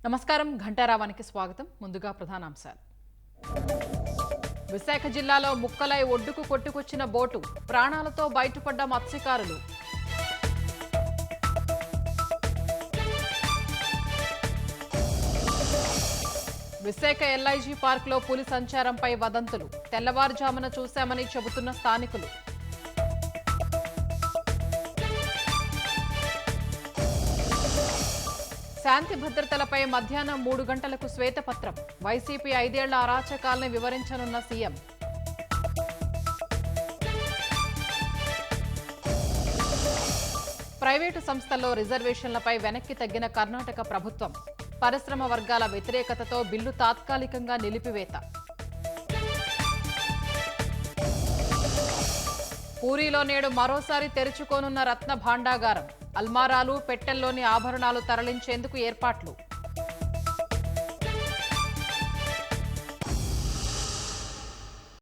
నమస్కారం ఘంటారావానికి స్వాగతం. ముందుగా ప్రధానాంశాలు. విశాఖ జిల్లాలో ముక్కలై ఒడ్డుకు కొట్టుకొచ్చిన బోటు, ప్రాణాలతో బయటపడ్డ మత్స్యకారులు. విశాఖ ఎల్ఐజీ పార్క్లో పులి సంచారంపై వదంతులు, తెల్లవారుజామున చూశామని చెబుతున్న స్థానికులు. శాంతి భద్రతలపై మధ్యాహ్నం 3 గంటలకు శ్వేతపత్రం, వైసీపీ 5 ఏళ్ల అరాచకాల్ని వివరించనున్న సీఎం. ప్రైవేటు సంస్థల్లో రిజర్వేషన్లపై వెనక్కి తగ్గిన కర్ణాటక ప్రభుత్వం, పరిశ్రమ వర్గాల వ్యతిరేకతతో బిల్లు తాత్కాలికంగా నిలిపివేత. పూరీలో నేడు మరోసారి తెరుచుకోనున్న రత్న భాండాగారం, అల్మారాలు, పెట్టెల్లోని ఆభరణాలు తరలించేందుకు ఏర్పాట్లు.